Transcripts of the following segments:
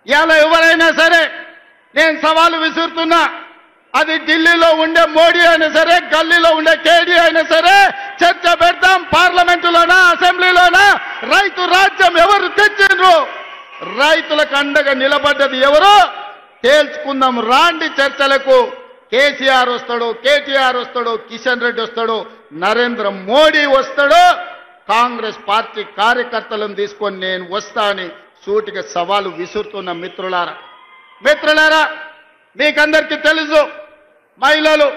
ఇవాళ ఎవరైనా సరే నేను సవాలు విసురుతున్నా, అది ఢిల్లీలో ఉండే మోడీ అయినా సరే, గల్లీలో ఉండే కేడీ అయినా సరే, చర్చ పెడతాం. పార్లమెంటులోనా, అసెంబ్లీలోనా, రైతు రాజ్యం ఎవరు తెచ్చిండ్రు, రైతులకు అండగా నిలబడ్డది ఎవరు తేల్చుకుందాం. రాండి చర్చలకు. కేసీఆర్ వస్తాడు, కేటీఆర్ వస్తాడు, కిషన్ రెడ్డి వస్తాడు, నరేంద్ర మోడీ వస్తాడు, కాంగ్రెస్ పార్టీ కార్యకర్తలను తీసుకొని నేను వస్తా అని సూటిగా సవాలు విసురుతున్న మిత్రులారా, మీకందరికీ తెలుసు, మహిళలు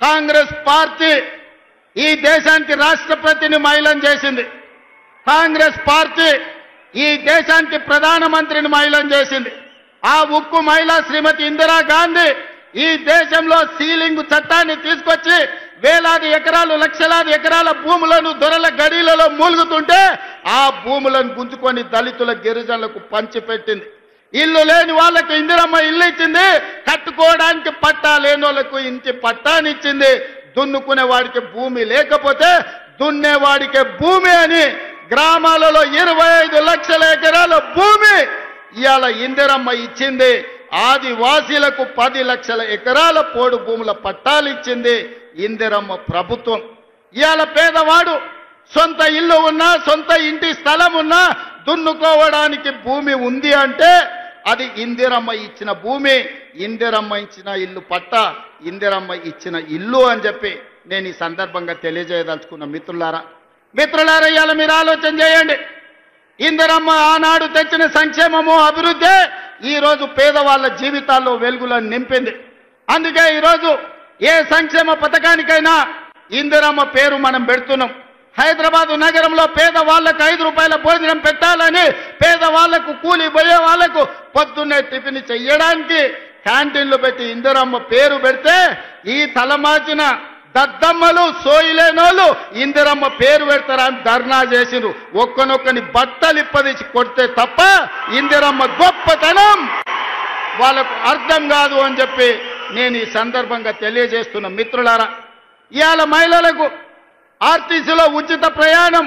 కాంగ్రెస్ పార్టీ ఈ దేశానికి రాష్ట్రపతిని మహిళను చేసింది. కాంగ్రెస్ పార్టీ ఈ దేశానికి ప్రధానమంత్రిని మహిళను చేసింది. ఆ ఉక్కు మహిళ శ్రీమతి ఇందిరాగాంధీ ఈ దేశంలో సీలింగ్ చట్టాన్ని తీసుకొచ్చి వేలాది ఎకరాలు, లక్షలాది ఎకరాల భూములను దొరల గడిలలో మూలుగుతుంటే ఆ భూములను గుంజుకొని దళితుల, గిరిజనులకు పంచిపెట్టింది. ఇల్లు లేని వాళ్ళకి ఇందిరమ్మ ఇల్లు ఇచ్చింది, కట్టుకోవడానికి పట్టా లేని వాళ్ళకు ఇంటి పట్టానిచ్చింది. దున్నుకునే వాడికి భూమి లేకపోతే దున్నేవాడికి భూమి అని గ్రామాలలో 25 లక్షల ఎకరాల భూమి ఇవాళ ఇందిరమ్మ ఇచ్చింది. ఆదివాసీలకు 10 లక్షల ఎకరాల పోడు భూముల పట్టాలు ఇచ్చింది ఇందిరమ్మ ప్రభుత్వం. ఇవాళ పేదవాడు సొంత ఇల్లు ఉన్నా, సొంత ఇంటి స్థలం ఉన్నా, దున్నుకోవడానికి భూమి ఉంది అంటే అది ఇందిరమ్మ ఇచ్చిన భూమి, ఇందిరమ్మ ఇచ్చిన ఇల్లు పట్ట, ఇందిరమ్మ ఇచ్చిన ఇల్లు అని చెప్పి నేను ఈ సందర్భంగా తెలియజేయదలుచుకున్న మిత్రులారా, ఇవాళ మీరు ఆలోచన చేయండి. ఇందిరమ్మ ఆనాడు తెచ్చిన సంక్షేమము, అభివృద్ధి ఈరోజు పేదవాళ్ళ జీవితాల్లో వెలుగులను నింపింది. అందుకే ఈరోజు ఏ సంక్షేమ పథకానికైనా ఇందిరమ్మ పేరు మనం పెడుతున్నాం. హైదరాబాదు నగరంలో పేదవాళ్లకు 5 రూపాయల భోజనం పెట్టాలని, పేదవాళ్లకు, కూలి పోయే వాళ్లకు పొద్దున్నే టిఫిన్ చెయ్యడానికి క్యాంటీన్లు పెట్టి ఇందిరమ్మ పేరు పెడితే ఈ తలమాచిన దద్దమ్మలు, సోయిలేనోళ్ళు ఇందిరమ్మ పేరు పెడతారని ధర్నా చేసిరు. ఒక్కనొక్కని బట్టలు ఇప్పదీసి కొడితే తప్ప ఇందిరమ్మ గొప్పతనం వాళ్ళకు అర్థం కాదు అని చెప్పి నేను ఈ సందర్భంగా తెలియజేస్తున్న మిత్రులారా, ఇవాళ మహిళలకు ఆర్టీసీలో ఉచిత ప్రయాణం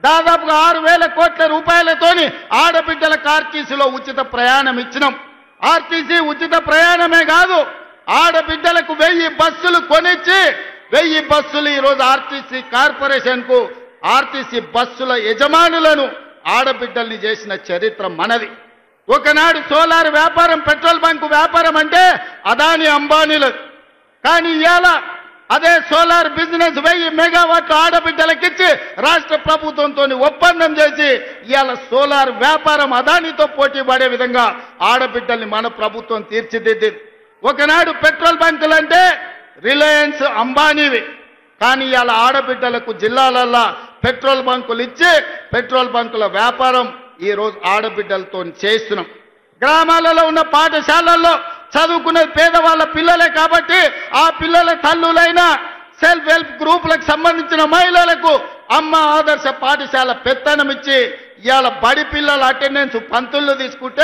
దాదాపుగా 6,000 కోట్ల రూపాయలతోని ఆడబిడ్డలకు ఆర్టీసీలో ఉచిత ప్రయాణం ఇచ్చినాం. ఆర్టీసీ ఉచిత ప్రయాణమే కాదు, ఆడబిడ్డలకు 1000 బస్సులు కొనిచ్చి 1000 బస్సులు ఈరోజు ఆర్టీసీ కార్పొరేషన్కు, ఆర్టీసీ బస్సుల యజమానులను ఆడబిడ్డల్ని చేసిన చరిత్ర మనది. ఒకనాడు సోలార్ వ్యాపారం, పెట్రోల్ బంకు వ్యాపారం అంటే అదాని, అంబానీలది. కానీ ఇవాళ అదే సోలార్ బిజినెస్ 1000 మెగావాట్లు ఆడబిడ్డలకిచ్చి రాష్ట్ర ప్రభుత్వంతో ఒప్పందం చేసి ఇవాళ సోలార్ వ్యాపారం అదానితో పోటీ పడే విధంగా ఆడబిడ్డల్ని మన ప్రభుత్వం తీర్చిదిద్దింది. ఒకనాడు పెట్రోల్ బంకులు అంటే రిలయన్స్, అంబానీవి. కానీ ఇవాళ ఆడబిడ్డలకు జిల్లాలల్లో పెట్రోల్ బంకులు ఇచ్చి పెట్రోల్ బంకుల వ్యాపారం ఈరోజు ఆడబిడ్డలతో చేస్తున్నాం. గ్రామాలలో ఉన్న పాఠశాలల్లో చదువుకునేది పేదవాళ్ళ పిల్లలే కాబట్టి ఆ పిల్లల తల్లులైన సెల్ఫ్ హెల్ప్ గ్రూపులకు సంబంధించిన మహిళలకు అమ్మ ఆదర్శ పాఠశాల పెత్తనం ఇచ్చి ఇవాళ బడి పిల్లల అటెండెన్స్ పంతులు తీసుకుంటే